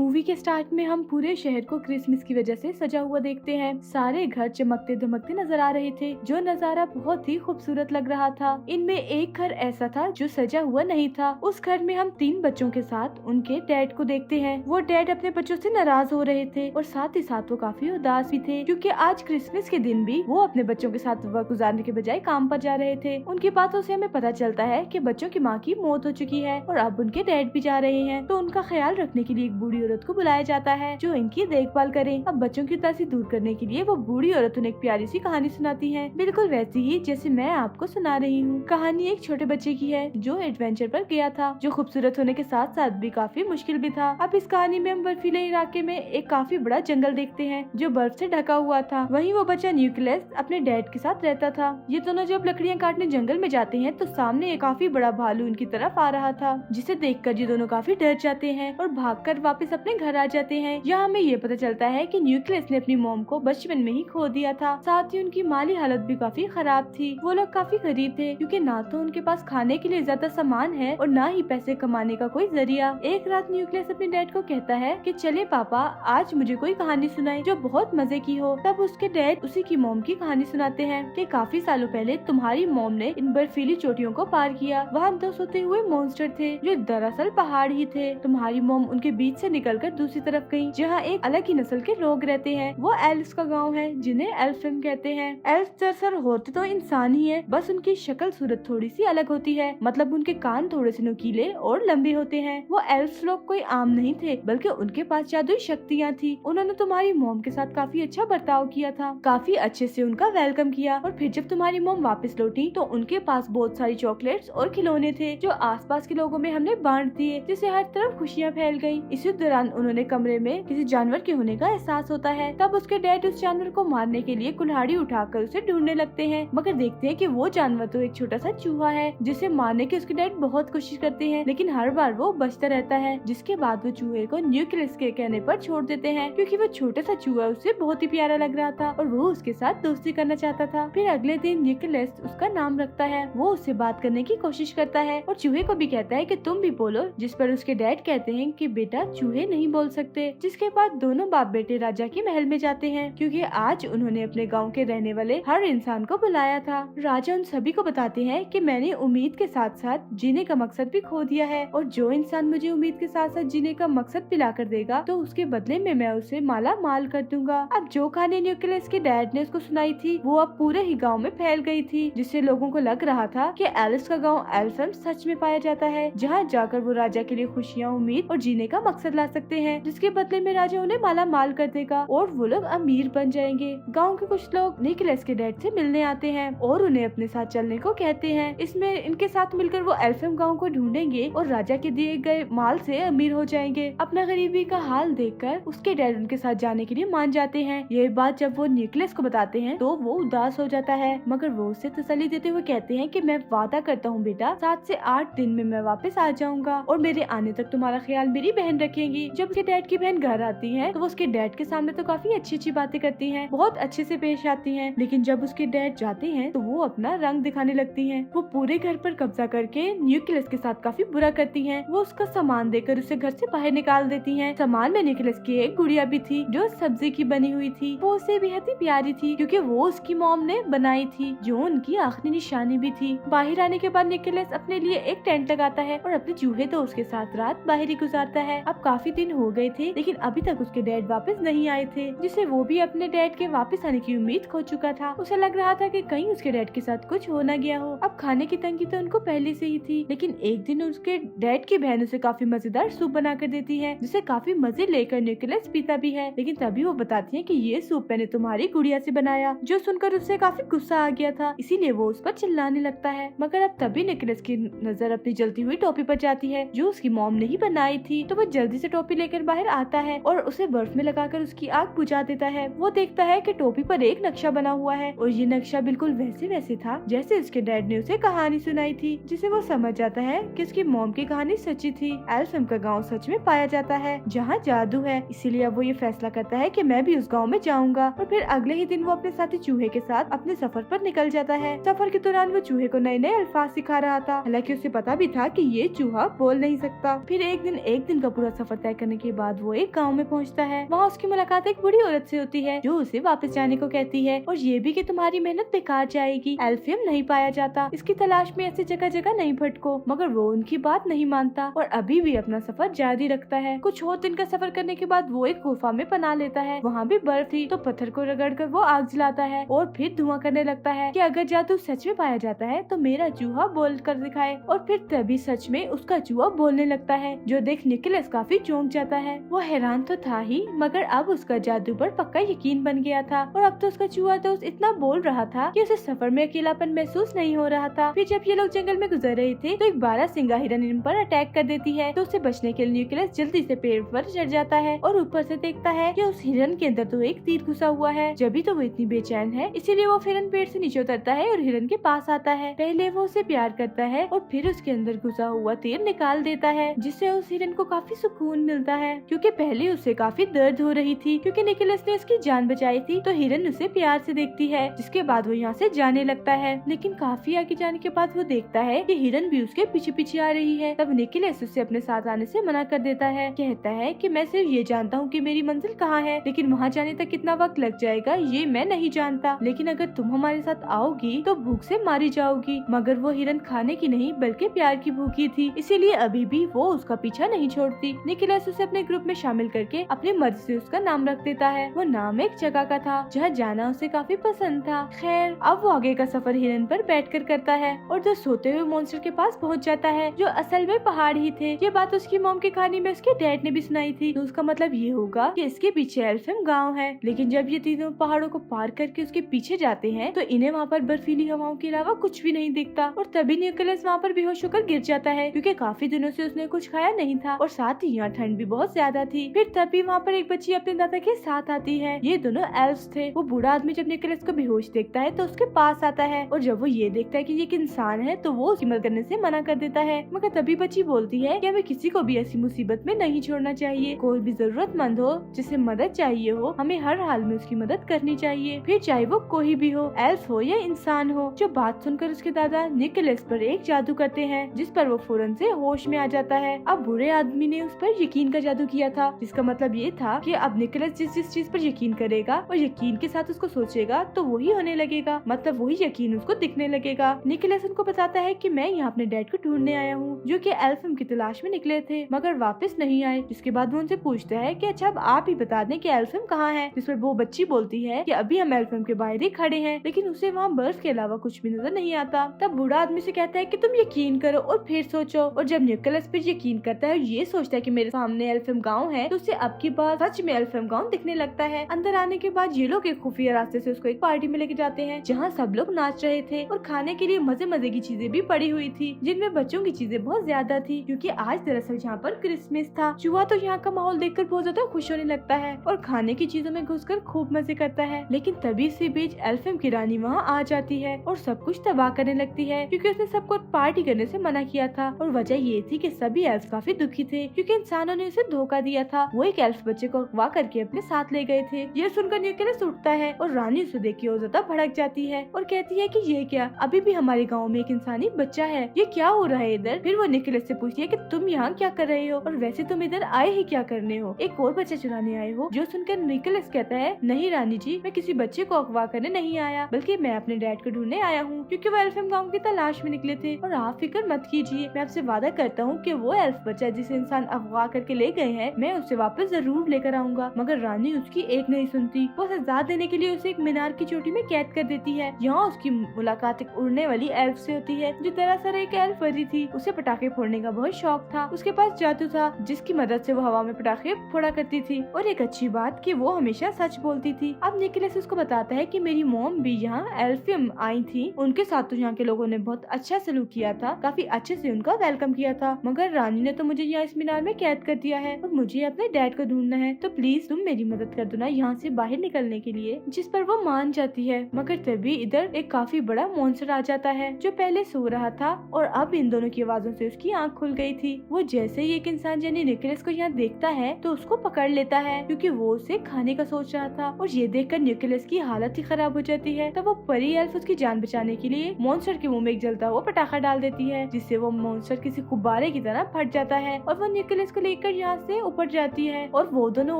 Movie के start में हम पूरे शहर को क्रिसमस की वजह से सजा हुआ देखते हैं। सारे घर चमकते धमकते नजर आ रहे थे, जो नजारा बहुत ही खूबसूरत लग रहा था। इनमें एक घर ऐसा था जो सजा हुआ नहीं था। उस घर में हम 3 बच्चों के साथ उनके डैड को देखते हैं। वो डैड अपने बच्चों से नाराज हो रहे थे और साथ ही साथ वो काफी उदास भी थे, क्योंकि आज क्रिसमस के दिन भी वो अपने बच्चों के साथ वक्त गुजारने के बजाय काम पर जा रहे थे। उनकी बातों से हमें पता चलता है कि बच्चों की माँ की मौत हो चुकी है और अब उनके डैड भी जा रहे हैं। तो उनका ख्याल रखने के लिए एक बूढ़ी औरत को बुलाया जाता है जो इनकी देखभाल करे। अब बच्चों की उदासी दूर करने के लिए वो बूढ़ी औरत उन्हें एक प्यारी सी कहानी सुनाती है, बिल्कुल वैसी ही जैसे मैं आपको सुना रही हूँ। कहानी एक छोटे बच्चे की है जो एडवेंचर पर गया था, जो खूबसूरत होने के साथ साथ भी काफी मुश्किल भी था। अब इस कहानी में हम बर्फीले इलाके में एक काफी बड़ा जंगल देखते हैं जो बर्फ से ढका हुआ था। वहीं वो बच्चा न्यूक्लियस अपने डैड के साथ रहता था। ये दोनों जब लकड़ियाँ काटने जंगल में जाते हैं तो सामने एक काफी बड़ा भालू उनकी तरफ आ रहा था, जिसे देखकर ये दोनों काफी डर जाते हैं और भागकर वापस अपने घर आ जाते हैं। यहाँ हमें ये पता चलता है कि न्यूक्लियस ने अपनी मॉम को बचपन में ही खो दिया था। साथ ही उनकी माली हालत भी काफी खराब थी। वो लोग काफी गरीब थे, क्योंकि ना तो उनके पास खाने के लिए ज्यादा सामान है और ना ही पैसे कमाने का कोई जरिया। एक रात न्यूक्लियस अपने डैड को कहता है कि चले पापा, आज मुझे कोई कहानी सुनाए जो बहुत मजे की हो। तब उसके डैड उसी की मॉम की कहानी सुनाते हैं कि काफी सालों पहले तुम्हारी मॉम ने इन बर्फीली चोटियों को पार किया। वहाँ 2 सोते हुए मॉन्स्टर थे जो दरअसल पहाड़ ही थे। तुम्हारी मॉम उनके बीच से निकलकर दूसरी तरफ गई, जहाँ एक अलग ही नस्ल के लोग रहते हैं। वो एल्फ्स का गांव है जिन्हें एल्फिम कहते हैं। एल्फ्स दरअसल होते तो इंसान ही है, बस उनकी शक्ल सूरत थोड़ी सी अलग होती है। मतलब उनके कान थोड़े से नुकीले और लंबे होते हैं। वो एल्फ्स लोग कोई आम नहीं थे, बल्कि उनके पास जादुई शक्तियाँ थी। उन्होंने तुम्हारी मॉम के साथ काफी अच्छा बर्ताव किया था, काफी अच्छे से उनका वेलकम किया। और फिर जब तुम्हारी मॉम वापस लौटी तो उनके पास बहुत सारी चॉकलेट्स और खिलौने थे जो आसपास के लोगों में हमने बांट दिए, जिससे हर तरफ खुशियाँ फैल गयी। इसी दौरान उन्होंने कमरे में किसी जानवर के होने का एहसास होता है। तब उसके डैड उस जानवर को मारने के लिए कुल्हाड़ी उठाकर उसे ढूंढने लगते हैं, मगर देखते हैं कि वो जानवर तो एक छोटा सा चूहा है, जिसे मारने की उसके डैड बहुत कोशिश करते हैं, लेकिन हर बार वो बचता रहता है। जिसके बाद वो चूहे को न्यूक्लियस के कहने पर छोड़ देते हैं, क्योंकि वो छोटा सा चूहा उसे बहुत ही प्यारा लग रहा था और वो उसके साथ दोस्ती करना चाहता था। फिर अगले दिन न्यूक्लियस उसका नाम रखता है। वो उससे बात करने की कोशिश करता है और चूहे को भी कहता है कि तुम भी बोलो, जिस पर उसके डैड कहते हैं कि बेटा चूहे नहीं बोल सकते। जिसके बाद दोनों बाप बेटे राजा के महल में जाते हैं, क्योंकि आज उन्होंने अपने गांव के रहने वाले हर इंसान को बुलाया था। राजा उन सभी को बताते हैं कि मैंने उम्मीद के साथ साथ जीने का मकसद भी खो दिया है, और जो इंसान मुझे उम्मीद के साथ साथ जीने का मकसद पिला कर देगा तो उसके बदले में मैं उसे माला माल कर दूंगा। अब जो कहानी न्यूक्लियस के डैड ने उसको सुनाई थी वो अब पूरे ही गाँव में फैल गयी थी, जिससे लोगों को लग रहा था कि एलिस का गाँव एल्फम सच में पाया जाता है, जहाँ जाकर वो राजा के लिए खुशियाँ, उम्मीद और जीने का मकसद ला सकते हैं, जिसके बदले में राजा उन्हें माला माल कर देगा और वो लोग अमीर बन जाएंगे। गाँव के कुछ लोग न्यूक्लियस के डैड से मिलने आते हैं और उन्हें अपने साथ चलने को कहते हैं। इसमें इनके साथ मिलकर वो एल्फम गाँव को ढूंढेंगे और राजा के दिए गए माल से अमीर हो जाएंगे। अपना गरीबी का हाल देखकर उसके डैड उनके साथ जाने के लिए मान जाते हैं। ये बात जब वो न्यूक्लियस को बताते हैं तो वो उदास हो जाता है, मगर वो उसे तसल्ली देते हुए कहते हैं कि मैं वादा करता हूँ बेटा, 7 से 8 दिन में मैं वापस आ जाऊंगा और मेरे आने तक तुम्हारा ख्याल मेरी बहन रखेगी। जब उसके डैड की बहन घर आती है तो वो उसके डैड के सामने तो काफी अच्छी अच्छी बातें करती हैं, बहुत अच्छे से पेश आती हैं, लेकिन जब उसके डैड जाते हैं तो वो अपना रंग दिखाने लगती हैं। वो पूरे घर पर कब्जा करके न्यूक्लियस के साथ काफी बुरा करती हैं। वो उसका सामान देकर उसे घर से बाहर निकाल देती हैं। सामान में न्यूक्लियस की एक गुड़िया भी थी जो सब्जी की बनी हुई थी। वो उसे बेहद ही प्यारी थी, क्योंकि वो उसकी मॉम ने बनाई थी, जो उनकी आखिरी निशानी भी थी। बाहर आने के बाद न्यूक्लियस अपने लिए एक टेंट लगाता है और अपने चूहे तो उसके साथ रात बाहर ही गुजारता है। अब काफी दिन हो गए थे, लेकिन अभी तक उसके डैड वापस नहीं आए थे, जिससे वो भी अपने डैड के वापस आने की उम्मीद खो चुका था। उसे लग रहा था कि कहीं उसके डैड के साथ कुछ हो न गया हो। अब खाने की तंगी तो उनको पहले से ही थी, लेकिन एक दिन उसके डैड की बहन उसे काफी मजेदार सूप बना कर देती है, जिसे काफी मजे लेकर न्यूक्लियस पीता भी है। लेकिन तभी वो बताती है कि ये सूप मैंने तुम्हारी गुड़िया से बनाया, जो सुनकर उससे काफी गुस्सा आ गया था, इसीलिए वो उस पर चिल्लाने लगता है। मगर अब तभी न्यूक्लियस की नजर अपनी जलती हुई टोपी पर जाती है, जो उसकी मॉम ने ही बनाई थी। तो वो जल्दी से टोपी लेकर बाहर आता है और उसे बर्फ में लगाकर उसकी आग बुझा देता है। वो देखता है कि टोपी पर एक नक्शा बना हुआ है और ये नक्शा बिल्कुल वैसे था जैसे उसके डैड ने उसे कहानी सुनाई थी, जिसे वो समझ जाता है कि उसकी मॉम की कहानी सच्ची थी। एल्फम का गाँव सच में पाया जाता है जहाँ जादू है, इसीलिए अब वो ये फैसला करता है कि मैं भी उस गाँव में जाऊंगा। और फिर अगले ही दिन वो अपने साथी चूहे के साथ अपने सफर पर निकल जाता है। सफर के दौरान वो चूहे को नए नए अल्फाज सिखा रहा था, हालांकि उसे पता भी था कि ये चूहा बोल नहीं सकता। फिर एक दिन का पूरा सफर तय तय करने के बाद वो एक गाँव में पहुँचता है। वहाँ उसकी मुलाकात एक बूढ़ी औरत से होती है जो उसे वापस जाने को कहती है और ये भी कि तुम्हारी मेहनत बेकार जाएगी, एल्फियम नहीं पाया जाता, इसकी तलाश में ऐसी जगह जगह नहीं भटको। मगर वो उनकी बात नहीं मानता और अभी भी अपना सफर जारी रखता है। कुछ और दिन का सफर करने के बाद वो एक गुफा में पनाह लेता है। वहाँ भी बर्फ थी तो पत्थर को रगड़ कर वो आग जलाता है और फिर धुआं करने लगता है कि अगर जादू सच में पाया जाता है तो मेरा चूहा बोल कर दिखाए। और फिर तभी सच में उसका चूहा बोलने लगता है, जो देख निकोलस काफी चौंक जाता है। वो हैरान तो था ही, मगर अब उसका जादू पर पक्का यकीन बन गया था और अब तो उसका चूहा दोस्त इतना बोल रहा था कि उसे सफर में अकेलापन महसूस नहीं हो रहा था। फिर जब ये लोग जंगल में गुजर रहे थे तो एक 12 सिंगा हिरन इन पर अटैक कर देती है, तो उसे बचने के लिए निकोलस जल्दी से पेड़ पर चढ़ जाता है और ऊपर से देखता है कि उस हिरन के अंदर तो एक तीर घुसा हुआ है। जब भी तो वो इतनी बेचैन है, इसीलिए वो हिरन पेड़ से नीचे उतरता है और हिरन के पास आता है। पहले वो उसे प्यार करता है और फिर उसके अंदर घुसा हुआ तीर निकाल देता है, जिससे उस हिरन को काफी सुकून मिलता है, क्योंकि पहले उसे काफी दर्द हो रही थी क्योंकि निकोलस ने उसकी जान बचाई थी। तो हिरन उसे प्यार से देखती है, जिसके बाद वो यहाँ से जाने लगता है। लेकिन काफी आगे जाने के बाद वो देखता है कि हिरन भी उसके पीछे पीछे आ रही है। तब निकोलस उसे अपने साथ आने से मना कर देता है, कहता है कि मैं सिर्फ ये जानता हूँ कि मेरी मंजिल कहाँ है, लेकिन वहाँ जाने तक कितना वक्त लग जाएगा ये मैं नहीं जानता। लेकिन अगर तुम हमारे साथ आओगी तो भूख से मारी जाओगी। मगर वो हिरन खाने की नहीं बल्कि प्यार की भूखी थी, इसीलिए अभी भी वो उसका पीछा नहीं छोड़ती। निकोलस उसे अपने ग्रुप में शामिल करके अपनी मर्जी से उसका नाम रख देता है। वो नाम एक जगह का था जहाँ जाना उसे काफी पसंद था। खैर अब वो आगे का सफर हिरन पर बैठकर करता है और जो सोते हुए मॉन्स्टर के पास पहुँच जाता है, जो असल में पहाड़ ही थे। ये बात उसकी मॉम की कहानी में उसके डैड ने भी सुनाई थी, तो उसका मतलब ये होगा कि इसके पीछे एल्फियम गाँव है। लेकिन जब ये तीनों पहाड़ों को पार करके उसके पीछे जाते हैं तो इन्हें वहाँ पर बर्फीली हवाओं के अलावा कुछ भी नहीं दिखता और तभी निकोलस वहाँ पर बेहोश होकर गिर जाता है, क्योंकि काफी दिनों से उसने कुछ खाया नहीं था और साथ ही यहाँ ठंड भी बहुत ज्यादा थी। फिर तभी वहाँ पर एक बच्ची अपने दादा के साथ आती है। ये दोनों एल्फ्स थे। वो बूढ़ा आदमी जब निकोलस को बेहोश देखता है तो उसके पास आता है और जब वो ये देखता है कि ये एक इंसान है तो वो उसकी मदद करने से मना कर देता है। मगर तभी बच्ची बोलती है कि हमें किसी को भी ऐसी मुसीबत में नहीं छोड़ना चाहिए। कोई भी जरूरतमंद हो, जिसे मदद चाहिए हो, हमें हर हाल में उसकी मदद करनी चाहिए, फिर चाहे वो कोई भी हो, एल्फ हो या इंसान हो। जो बात सुनकर उसके दादा निकोलस पर एक जादू करते हैं, जिस पर वो फौरन से होश में आ जाता है। अब बूढ़े आदमी ने उस पर यकीन का जादू किया था, जिसका मतलब ये था कि अब निकोलस जिस जिस चीज पर यकीन करेगा और यकीन के साथ उसको सोचेगा तो वही होने लगेगा, मतलब वही यकीन उसको दिखने लगेगा। निकोलस उनको बताता है कि मैं यहाँ अपने डैड को ढूंढने आया हूँ, जो कि एल्फियम की तलाश में निकले थे मगर वापस नहीं आए। जिसके बाद वो उनसे पूछता है कि अच्छा अब आप ही बता दें कि एल्फियम कहाँ है। जिस पर वो बच्ची बोलती है कि अभी हम एल्फियम के बाहर ही खड़े हैं, लेकिन उसे वहाँ बर्फ के अलावा कुछ भी नजर नहीं आता। तब बूढ़ा आदमी से कहता है कि तुम यकीन करो और फिर सोचो। और जब निकोलस फिर यकीन करता है और ये सोचता है कि मेरे सामने एल्फियम गाँव है, तो उसे अब की बार सच में एल्फियम गाँव दिखने लगता है। अंदर आने के बाद ये लोग एक खुफिया रास्ते से उसको एक पार्टी में लेके जाते हैं, जहाँ सब लोग नाच रहे थे और खाने के लिए मजे मजे की चीजें भी पड़ी हुई थी, जिनमें बच्चों की चीजें बहुत ज्यादा थी, क्योंकि आज दरअसल यहाँ पर क्रिसमस था। चूहा तो यहाँ का माहौल देखकर बहुत ज्यादा खुश होने लगता है और खाने की चीजों में घुसकर खूब मजे करता है। लेकिन तभी इसी बीच एल्फियम की रानी वहाँ आ जाती है और सब कुछ तबाह करने लगती है, क्योंकि उसने सबको पार्टी करने से मना किया था। और वजह ये थी कि सभी एल्फ काफी दुखी थे, क्योंकि इंसानों ने उसे धोखा दिया था। वो एक एल्फ बच्चे को अगवा करके अपने साथ ले गए थे। ये सुनकर निकोलस उठता है और रानी उसे देख के और ज्यादा भड़क जाती है और कहती है कि ये क्या, अभी भी हमारे गाँव में एक इंसानी बच्चा है, ये क्या हो रहा है इधर। फिर वो निकोलस से पूछती है कि तुम यहाँ क्या कर रहे हो और वैसे तुम इधर आए ही क्या करने हो, एक और बच्चा चुराने आए हो। जो सुनकर निकोलस कहता है नहीं रानी जी, मैं किसी बच्चे को अगवा करने नहीं आया, बल्कि मैं अपने डैड को ढूंढने आया हूँ, क्योंकि वो एल्फियम गाँव की तलाश में निकले थे। और आप फिक्र मत कीजिए, मैं आपसे वादा करता हूँ कि वो एल्फ बच्चा जिसे इंसान अगवा करके ले गए हैं, मैं उसे वापस जरूर लेकर आऊंगा। मगर रानी उसकी एक नहीं सुनती। वो सजा देने के लिए उसे एक मीनार की चोटी में कैद कर देती है। यहाँ उसकी मुलाकात एक उड़ने वाली एल्फ से होती है, जो दरअसल एक एल्फ परी थी। उसे पटाखे फोड़ने का बहुत शौक था। उसके पास जादू था, जिसकी मदद से वो हवा में पटाखे फोड़ा करती थी। और एक अच्छी बात कि वो हमेशा सच बोलती थी। अब निकोलस उसको बताता है कि मेरी मॉम भी यहाँ एल्फियम आई थी, उनके साथ तो यहाँ के लोगों ने बहुत अच्छा सलूक किया था, काफी अच्छे से उनका वेलकम किया था। मगर रानी ने तो मुझे यहाँ इस मीनार में कैद कर दिया है और मुझे अपने डैड को ढूंढना है, तो प्लीज तुम मेरी मदद कर दो ना यहाँ से बाहर निकलने के लिए। जिस पर वो मान जाती है। मगर तभी इधर एक काफी बड़ा मॉन्स्टर आ जाता है, जो पहले सो रहा था और अब इन दोनों की आवाजों से उसकी आंख खुल गई थी। वो जैसे ही एक इंसान यानी निकोलस को यहाँ देखता है तो उसको पकड़ लेता है, क्योंकि वो उसे खाने का सोच रहा था। और ये देखकर निकोलस की हालत ही खराब हो जाती है। तब वो परी एल्फ उसकी जान बचाने के लिए मॉन्स्टर के मुंह में एक जलता हुआ पटाखा डाल देती है, जिससे वो मॉन्स्टर किसी गुब्बारे की तरह फट जाता है और वो निकोलस को देखकर यहाँ से ऊपर जाती है और वो दोनों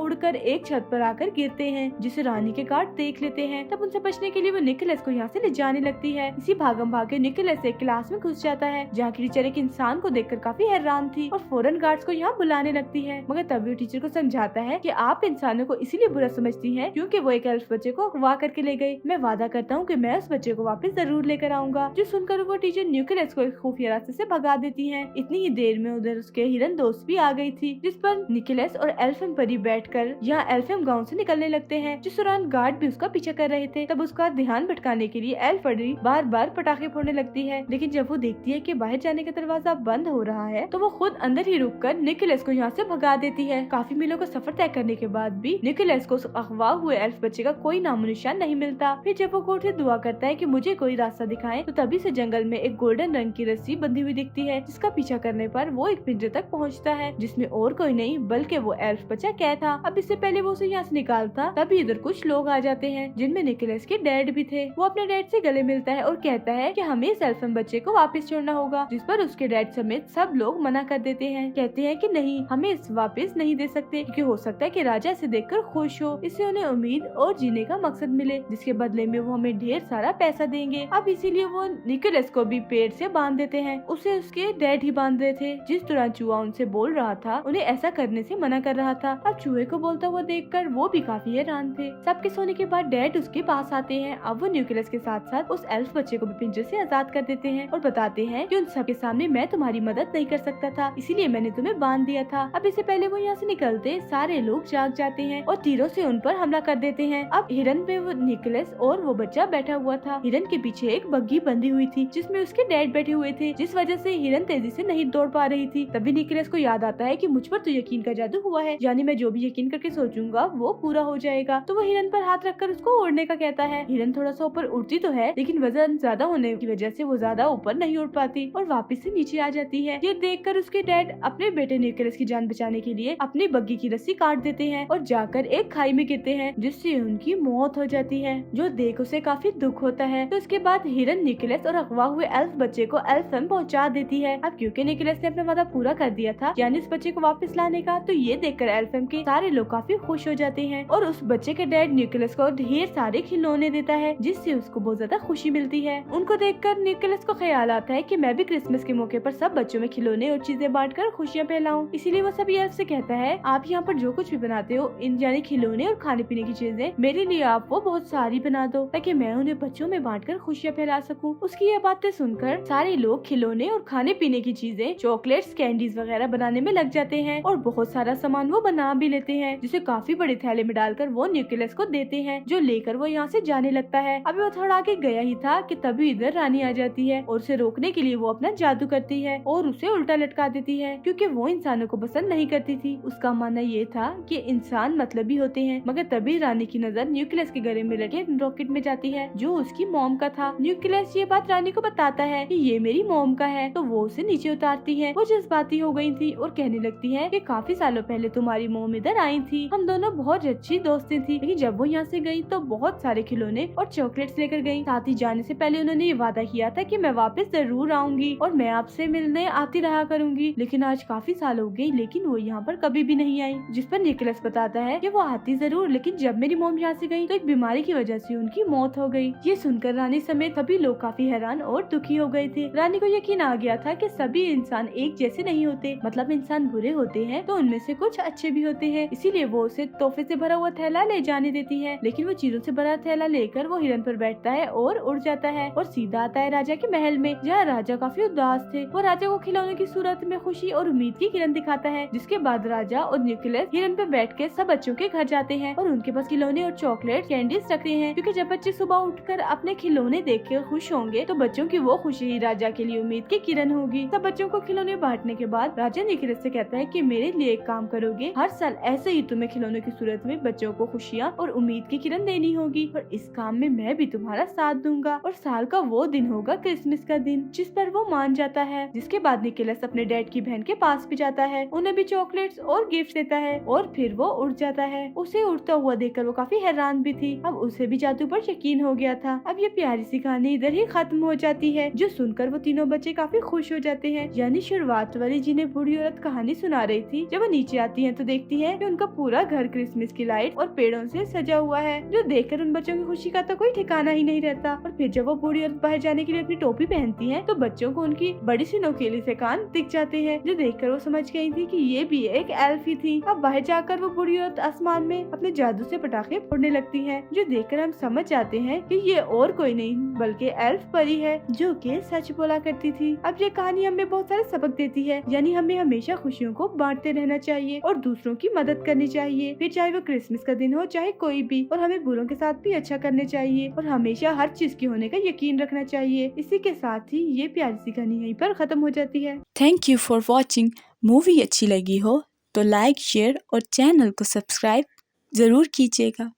उड़कर एक छत पर आकर गिरते हैं, जिसे रानी के गार्ड देख लेते हैं। तब उनसे बचने के लिए वो निकोलस को यहाँ से ले जाने लगती है। इसी भागम भागे निकोलस एक क्लास में घुस जाता है, जहाँ की टीचर एक इंसान को देखकर काफी हैरान थी और फौरन गार्ड्स को यहाँ बुलाने लगती है। मगर तभी वो टीचर को समझाता है कि आप इंसानों को इसीलिए बुरा समझती हैं क्योंकि वो एक एल्फ बच्चे को अगवा करके ले गए। मैं वादा करता हूँ कि मैं उस बच्चे को वापस जरूर लेकर आऊंगा। जो सुनकर वो टीचर निकोलस को एक खुफिया रास्ते से भगा देती है। इतनी ही देर में उधर उसके हिरन दोस्त भी आ गई थी, जिस पर निकोलस और एल्फम परी बैठकर यहाँ एल्फम गाँव से निकलने लगते हैं। जिस दौरान गार्ड भी उसका पीछा कर रहे थे। तब उसका ध्यान भटकाने के लिए एल्फ परी बार बार पटाखे फोड़ने लगती है, लेकिन जब वो देखती है कि बाहर जाने का दरवाजा बंद हो रहा है तो वो खुद अंदर ही रुककर निकोलस को यहाँ से भगा देती है। काफी मीलों का सफर तय करने के बाद भी निकोलस को अगवा हुए एल्फ बच्चे का कोई नामो निशान नहीं मिलता। फिर जब वो कोर्ट से दुआ करता है कि मुझे कोई रास्ता दिखाए, तो तभी से जंगल में एक गोल्डन रंग की रस्सी बंधी हुई दिखती है, जिसका पीछा करने पर वो एक पिंजरे तक पहुँचता है, जिसमें और कोई नहीं बल्कि वो एल्फ बच्चा कैद था। अब इससे पहले वो उसे यहाँ से निकालता तभी इधर कुछ लोग आ जाते हैं, जिनमें निकोलस के डैड भी थे। वो अपने डैड से गले मिलता है और कहता है कि हमें इस एल्फम बच्चे को वापस छोड़ना होगा, जिस पर उसके डैड समेत सब लोग मना कर देते हैं। कहते हैं कि नहीं, हमें इस वापस नहीं दे सकते क्योंकि हो सकता है कि राजा इसे देखकर खुश हो, इससे उन्हें उम्मीद और जीने का मकसद मिले, जिसके बदले में वो हमें ढेर सारा पैसा देंगे। अब इसीलिए वो निकोलस को भी पेड़ से बांध देते हैं। उसे उसके डैड ही बांध रहे थे। जिस तरह चूहा उनसे बोल रहा था, उन्हें ऐसा करने से मना कर रहा था। अब चूहे को बोलता हुआ देखकर वो भी काफी हैरान थे। सबके सोने के बाद डैड उसके पास आते हैं। अब वो निकोलस के साथ साथ उस एल्फ बच्चे को भी पिंजरे से आजाद कर देते हैं और बताते हैं कि उन सबके सामने मैं तुम्हारी मदद नहीं कर सकता था, इसीलिए मैंने तुम्हें बांध दिया था। अब इससे पहले वो यहाँ से निकलते सारे लोग जाग जाते हैं और तीरों से उन पर हमला कर देते हैं। अब हिरन पे वो निकोलस और वो बच्चा बैठा हुआ था। हिरन के पीछे एक बग्घी बंधी हुई थी, जिसमें उसके डैड बैठे हुए थे, जिस वजह से हिरन तेजी से नहीं दौड़ पा रही थी। तभी निकोलस को याद आता है कि मुझ पर तो यकीन का जादू हुआ है, यानी मैं जो भी यकीन करके सोचूंगा वो पूरा हो जाएगा। तो वो हिरन पर हाथ रखकर उसको उड़ने का कहता है। हिरन थोड़ा सा ऊपर उड़ती तो है, लेकिन वजन ज्यादा होने की वजह से वो ज्यादा ऊपर नहीं उड़ पाती और वापस से नीचे आ जाती है। ये देखकर उसके डैड अपने बेटे निकोलस की जान बचाने के लिए अपनी बग्घी की रस्सी काट देते हैं और जाकर एक खाई में गिरते हैं, जिससे उनकी मौत हो जाती है, जो देख उसे काफी दुख होता है। तो उसके बाद हिरन निकोलस और अगवा हुए एल्फ बच्चे को एल्फम पहुंचा देती है। अब क्योंकि निकोलस ने अपना वादा पूरा कर दिया था, यानी उस बच्चे को वापस लाने का, तो ये देखकर एल्फम के सारे लोग काफी खुश हो जाते हैं और उस बच्चे के डैड निकोलस को ढेर सारे खिलौने देता है, जिससे उसको बहुत ज्यादा खुशी मिलती है। उनको देखकर निकोलस को ख्याल आता है कि मैं भी क्रिसमस के मौके पर सब बच्चों में खिलौने और चीजें बांटकर खुशियाँ फैलाऊं। इसीलिए वो सभी एल्फ से कहता है, आप यहाँ पर जो कुछ भी बनाते हो, इन यानी खिलौने और खाने पीने की चीजें, मेरे लिए आप वो बहुत सारी बना दो, ताकि मैं उन्हें बच्चों में बांटकर खुशियाँ फैला सकूं। उसकी ये बातें सुनकर सारे लोग खिलौने और खाने पीने की चीजें, चॉकलेट्स, कैंडीज वगैरह बनाने में लग जाते हैं और बहुत सारा सामान वो बना भी लेते हैं, जिसे काफी बड़े थैले में डालकर वो निकोलस को देते हैं, जो लेकर वो यहाँ से जाने लगता है। अभी वो थोड़ा आगे गया ही था कि तभी इधर रानी आ जाती है और उसे रोकने के लिए वो अपना जादू करती है और उसे उल्टा लटका देती है, क्योंकि वो इंसानों को पसंद नहीं करती थी। उसका मानना ये था कि इंसान मतलबी होते हैं। मगर तभी रानी की नजर निकोलस के गले में लगे रॉकेट में जाती है, जो उसकी मॉम का था। निकोलस ये बात रानी को बताता है कि ये मेरी मॉम का है, तो वो उसे नीचे उतारती है। वो जज्बाती हो गई थी और कहने लगती है कि काफी सालों पहले तुम्हारी मॉम इधर आई थी, हम दोनों बहुत अच्छी दोस्तें थी, लेकिन जब वो यहाँ से गई तो बहुत सारे खिलौने और चॉकलेट्स लेकर गई। साथ ही जाने से पहले उन्होंने ये वादा किया था कि मैं वापस जरूर आऊंगी और मैं आपसे मिलने आती रहा करूंगी, लेकिन आज काफी साल हो गई, लेकिन वो यहाँ पर कभी भी नहीं आई। जिस पर निकोलस बताता है कि वो आती जरूर, लेकिन जब मेरी मॉम यहाँ से गई तो एक बीमारी की वजह से उनकी मौत हो गई। ये सुनकर रानी समेत सभी लोग काफी हैरान और दुखी हो गए थे। रानी को यकीन आ गया था कि सभी इंसान एक जैसे नहीं होते, मतलब इंसान बुरे होते हैं तो उनमें से कुछ अच्छे भी होते हैं। इसीलिए वो उसे तोहफे से भरा हुआ थैला ले जाने देती है, लेकिन वो चीजों से भरा थैला लेकर वो हिरन पर बैठता है और उड़ जाता है और सीधा आता है राजा के महल में, जहाँ राजा काफी उदास थे। वो राजा को खिलौने की सूरत में खुशी और उम्मीद की किरण दिखाता है, जिसके बाद राजा और निकोलस हिरन पर बैठ के सब बच्चों के घर जाते हैं और उनके पास खिलौने और चॉकलेट, कैंडीज रखते हैं, क्योंकि जब बच्चे सुबह उठकर अपने खिलौने देख कर खुश होंगे तो बच्चों की वो खुशी ही राजा के लिए उम्मीद की किरण होगी। सब बच्चों को खिलौने बांटने के बाद राजा निकोलस से कहता है कि मेरे लिए एक काम करोगे, हर साल ऐसे ही तुम्हें खिलौनों की सूरत में बच्चों को खुशियाँ और उम्मीद की किरण देनी होगी, और इस काम में मैं भी तुम्हारा साथ दूंगा। और साल का वो दिन होगा क्रिसमस का दिन, जिस पर वो मान जाता है। जिसके बाद निकोलस अपने डैड की बहन के पास भी जाता है, उन्हें भी चॉकलेट्स और गिफ्ट देता है और फिर वो उड़ जाता है। उसे उड़ता हुआ देखकर वो काफी हैरान भी थी। अब उसे भी जादू पर यकीन हो गया था। अब ये प्यारी सी कहानी इधर ही खत्म हो जाती है, जो सुनकर वो तीनों बच्चे काफी खुश हो जाते हैं। यानी शुरुआत वाली जिन्हें बूढ़ी औरत कहानी सुना रही थी। जब वो नीचे आती है तो देखती है कि उनका पूरा घर क्रिसमस की लाइट और पेड़ों से सजा हुआ है, जो देखकर उन बच्चों की खुशी का तो कोई ठिकाना ही नहीं रहता। और फिर जब वो बूढ़ी औरत बाहर जाने के लिए अपनी टोपी पहनती है तो बच्चों को उनकी बड़ी सी नोकीली से कान दिख जाते हैं, जो देखकर वो समझ गई थी कि ये भी एक एल्फ ही थी। अब बाहर जाकर वो बूढ़ी औरत आसमान में अपने जादू से पटाखे फोड़ने लगती है, जो देखकर हम समझ जाते हैं कि ये और कोई नहीं बल्कि एल्फ परी है, जो कि सच बोला करती थी। अब ये कहानी हमें बहुत सारे सबक देती है, यानी हमें हमेशा खुशियों को बांटते रहना चाहिए और दूसरों की मदद करनी चाहिए, फिर चाहे वो क्रिसमस का दिन हो चाहे कोई भी। और हमें बुरों के साथ भी अच्छा करने चाहिए और हमेशा हर चीज के होने का यकीन रखना चाहिए। इसी के साथ ही ये प्यारी सी कहानी यहीं पर खत्म हो जाती है। Thank you for watching. Movie अच्छी लगी हो तो लाइक, शेयर और चैनल को सब्सक्राइब जरूर कीजिएगा।